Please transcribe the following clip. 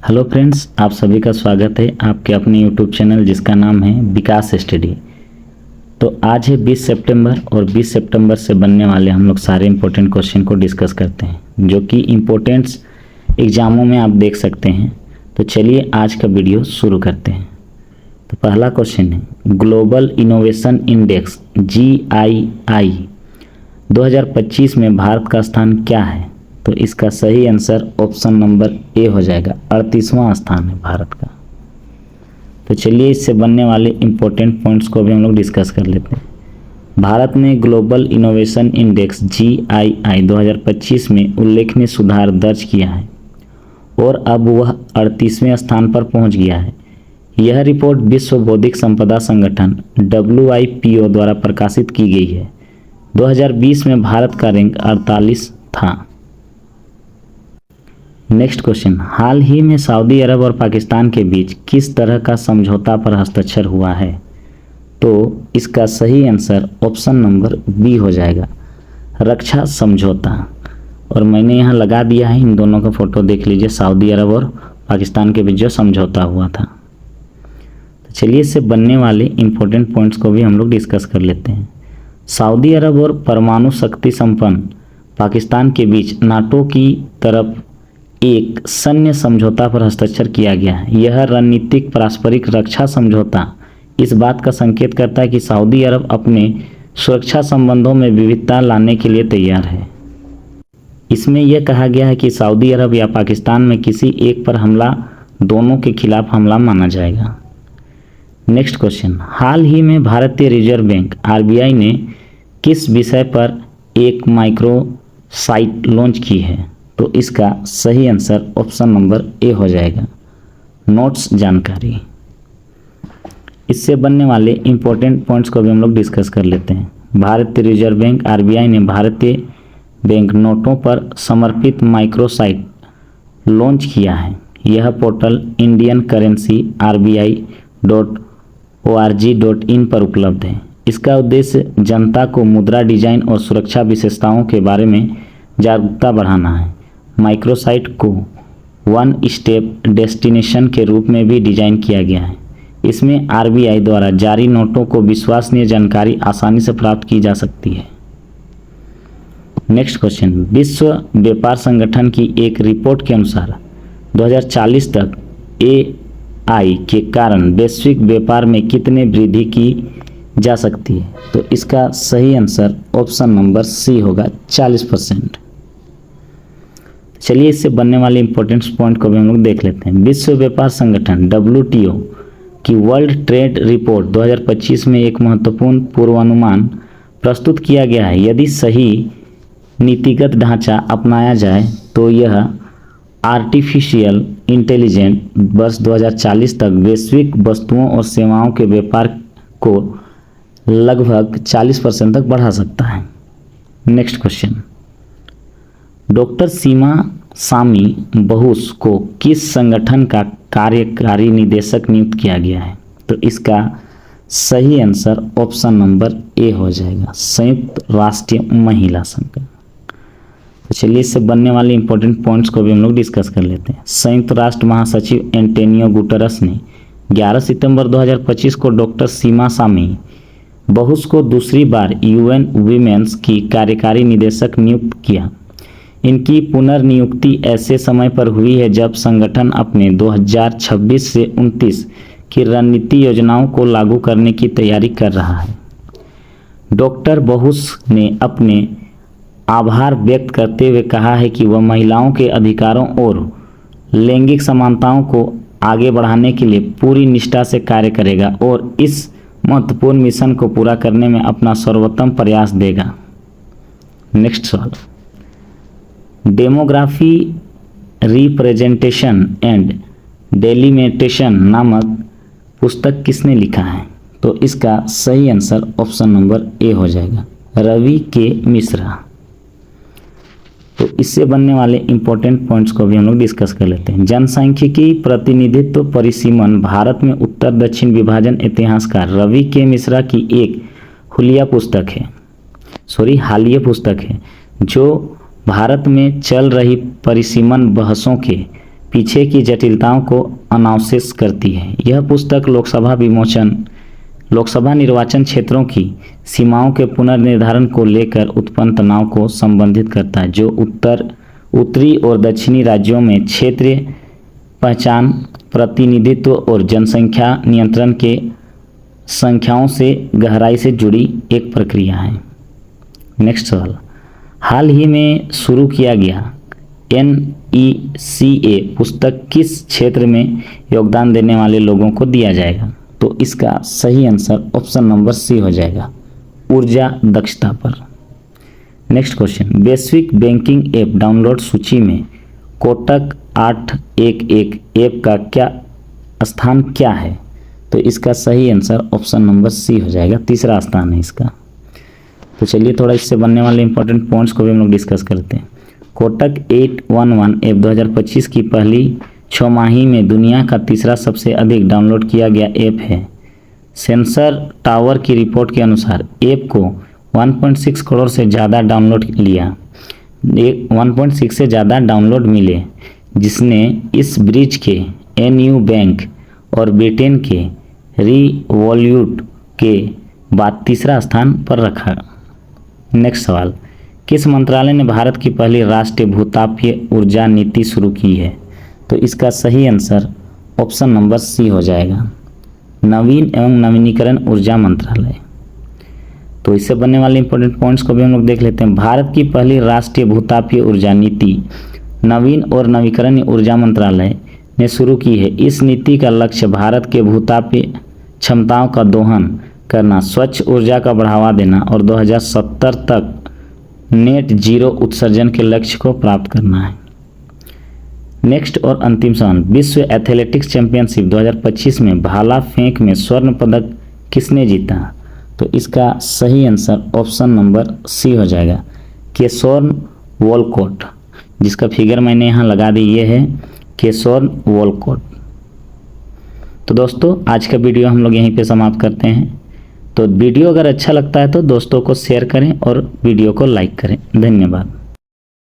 Hello friends, आप सभी का स्वागत है आपके अपने यूट्यूब चैनल जिसका नाम है विकास स्टडी। तो आज है 20 सितंबर और 20 सितंबर से बनने वाले हम लोग सारे इम्पोर्टेंट क्वेश्चन को डिस्कस करते हैं जो कि इम्पोर्टेंट्स एग्जामों में आप देख सकते हैं। तो चलिए आज का वीडियो शुरू करते हैं। तो पहला क्वेश्चन है, ग्लोबल इनोवेशन इंडेक्स GII 2025 में भारत का स्थान क्या है? तो इसका सही आंसर ऑप्शन नंबर ए हो जाएगा। 38वां स्थान है भारत का। तो चलिए इससे बनने वाले इम्पोर्टेंट पॉइंट्स को भी हम लोग डिस्कस कर लेते हैं। भारत ने ग्लोबल इनोवेशन इंडेक्स GII 2025 में उल्लेखनीय सुधार दर्ज किया है और अब वह 38वें स्थान पर पहुंच गया है। यह रिपोर्ट विश्व बौद्धिक संपदा संगठन WIPO द्वारा प्रकाशित की गई है। 2020 में भारत का रैंक 48 था। नेक्स्ट क्वेश्चन, हाल ही में सऊदी अरब और पाकिस्तान के बीच किस तरह का समझौता पर हस्ताक्षर हुआ है? तो इसका सही आंसर ऑप्शन नंबर बी हो जाएगा, रक्षा समझौता। और मैंने यहाँ लगा दिया है, इन दोनों का फोटो देख लीजिए, सऊदी अरब और पाकिस्तान के बीच जो समझौता हुआ था। तो चलिए इससे बनने वाले इंपॉर्टेंट पॉइंट्स को भी हम लोग डिस्कस कर लेते हैं। सऊदी अरब और परमाणु शक्ति संपन्न पाकिस्तान के बीच नाटो की तरफ एक सैन्य समझौता पर हस्ताक्षर किया गया है। यह रणनीतिक पारस्परिक रक्षा समझौता इस बात का संकेत करता है कि सऊदी अरब अपने सुरक्षा संबंधों में विविधता लाने के लिए तैयार है। इसमें यह कहा गया है कि सऊदी अरब या पाकिस्तान में किसी एक पर हमला दोनों के खिलाफ हमला माना जाएगा। नेक्स्ट क्वेश्चन, हाल ही में भारतीय रिजर्व बैंक RBI ने किस विषय पर एक माइक्रो साइट लॉन्च की है? तो इसका सही आंसर ऑप्शन नंबर ए हो जाएगा, नोट्स जानकारी। इससे बनने वाले इंपॉर्टेंट पॉइंट्स को भी हम लोग डिस्कस कर लेते हैं। भारतीय रिजर्व बैंक RBI ने भारतीय बैंक नोटों पर समर्पित माइक्रोसाइट लॉन्च किया है। यह पोर्टल इंडियन करेंसी RBI.org.in पर उपलब्ध है। इसका उद्देश्य जनता को मुद्रा डिजाइन और सुरक्षा विशेषताओं के बारे में जागरूकता बढ़ाना है। माइक्रोसाइट को वन स्टेप डेस्टिनेशन के रूप में भी डिजाइन किया गया है। इसमें RBI द्वारा जारी नोटों को विश्वसनीय जानकारी आसानी से प्राप्त की जा सकती है। नेक्स्ट क्वेश्चन, विश्व व्यापार संगठन की एक रिपोर्ट के अनुसार 2040 तक AI के कारण वैश्विक व्यापार में कितने वृद्धि की जा सकती है? तो इसका सही आंसर ऑप्शन नंबर सी होगा, 40%। चलिए इससे बनने वाले इंपॉर्टेंट पॉइंट को भी हम लोग देख लेते हैं। विश्व व्यापार संगठन WTO की वर्ल्ड ट्रेड रिपोर्ट 2025 में एक महत्वपूर्ण पूर्वानुमान प्रस्तुत किया गया है। यदि सही नीतिगत ढांचा अपनाया जाए तो यह आर्टिफिशियल इंटेलिजेंस वर्ष 2040 तक वैश्विक वस्तुओं और सेवाओं के व्यापार को लगभग 40% तक बढ़ा सकता है। नेक्स्ट क्वेश्चन, डॉक्टर सीमा सामी बहुस को किस संगठन का कार्यकारी निदेशक नियुक्त किया गया है? तो इसका सही आंसर ऑप्शन नंबर ए हो जाएगा, संयुक्त राष्ट्र महिला संघ। तो चलिए इससे बनने वाले इंपॉर्टेंट पॉइंट्स को भी हम लोग डिस्कस कर लेते हैं। संयुक्त राष्ट्र महासचिव एंटोनियो गुटेरस ने 11 सितंबर 2025 को डॉक्टर सीमा सामी बहुस को दूसरी बार UN वीमेंस की कार्यकारी निदेशक नियुक्त किया। इनकी पुनर्नियुक्ति ऐसे समय पर हुई है जब संगठन अपने 2026 से 29 की रणनीति योजनाओं को लागू करने की तैयारी कर रहा है। डॉक्टर बहुस ने अपने आभार व्यक्त करते हुए कहा है कि वह महिलाओं के अधिकारों और लैंगिक समानताओं को आगे बढ़ाने के लिए पूरी निष्ठा से कार्य करेगा और इस महत्वपूर्ण मिशन को पूरा करने में अपना सर्वोत्तम प्रयास देगा। नेक्स्ट सवाल, डेमोग्राफी रिप्रेजेंटेशन एंड डेलिमिटेशन नामक पुस्तक किसने लिखा है? तो इसका सही आंसर ऑप्शन नंबर ए हो जाएगा, रवि के मिश्रा। तो इससे बनने वाले इंपॉर्टेंट पॉइंट्स को भी हम लोग डिस्कस कर लेते हैं। जनसांख्यिकी प्रतिनिधित्व परिसीमन भारत में उत्तर दक्षिण विभाजन इतिहासकार रवि के मिश्रा की एक हालिया पुस्तक है जो भारत में चल रही परिसीमन बहसों के पीछे की जटिलताओं को अनावशेष करती है। यह पुस्तक लोकसभा निर्वाचन क्षेत्रों की सीमाओं के पुनर्निर्धारण को लेकर उत्पन्न तनाव को संबोधित करता है, जो उत्तरी और दक्षिणी राज्यों में क्षेत्रीय पहचान, प्रतिनिधित्व और जनसंख्या नियंत्रण के संख्याओं से गहराई से जुड़ी एक प्रक्रिया है। नेक्स्ट सवाल, हाल ही में शुरू किया गया NECA पुस्तक किस क्षेत्र में योगदान देने वाले लोगों को दिया जाएगा? तो इसका सही आंसर ऑप्शन नंबर सी हो जाएगा, ऊर्जा दक्षता पर। नेक्स्ट क्वेश्चन, वैश्विक बैंकिंग ऐप डाउनलोड सूची में कोटक 811 ऐप का क्या स्थान क्या है? तो इसका सही आंसर ऑप्शन नंबर सी हो जाएगा, तीसरा स्थान है इसका। तो चलिए थोड़ा इससे बनने वाले इंपॉर्टेंट पॉइंट्स को भी हम लोग डिस्कस करते हैं। कोटक 811 ऐप 2025 की पहली छमाही में दुनिया का तीसरा सबसे अधिक डाउनलोड किया गया ऐप है। सेंसर टावर की रिपोर्ट के अनुसार ऐप को 1.6 करोड़ से ज़्यादा डाउनलोड 1.6 से ज़्यादा डाउनलोड मिले, जिसने इस ब्रिज के NU बैंक और ब्रिटेन के रिवॉल्यूट के बाद तीसरा स्थान पर रखा। नेक्स्ट सवाल, किस मंत्रालय ने भारत की पहली राष्ट्रीय भूतापीय ऊर्जा नीति शुरू की है? तो इसका सही आंसर ऑप्शन नंबर सी हो जाएगा, नवीन एवं नवीनीकरण ऊर्जा मंत्रालय। तो इससे बनने वाले इंपॉर्टेंट पॉइंट्स को भी हम लोग देख लेते हैं। भारत की पहली राष्ट्रीय भूतापीय ऊर्जा नीति नवीन और नवीकरण ऊर्जा मंत्रालय ने शुरू की है। इस नीति का लक्ष्य भारत के भूतापीय क्षमताओं का दोहन करना, स्वच्छ ऊर्जा का बढ़ावा देना और 2070 तक नेट जीरो उत्सर्जन के लक्ष्य को प्राप्त करना है। नेक्स्ट और अंतिम सवाल, विश्व एथलेटिक्स चैंपियनशिप 2025 में भाला फेंक में स्वर्ण पदक किसने जीता? तो इसका सही आंसर ऑप्शन नंबर सी हो जाएगा, केशोर्न वॉलकॉट, जिसका फिगर मैंने यहाँ लगा दी, ये है केशोर्न वॉलकॉट। तो दोस्तों आज का वीडियो हम लोग यहीं पे समाप्त करते हैं। तो वीडियो अगर अच्छा लगता है तो दोस्तों को शेयर करें और वीडियो को लाइक करें। धन्यवाद।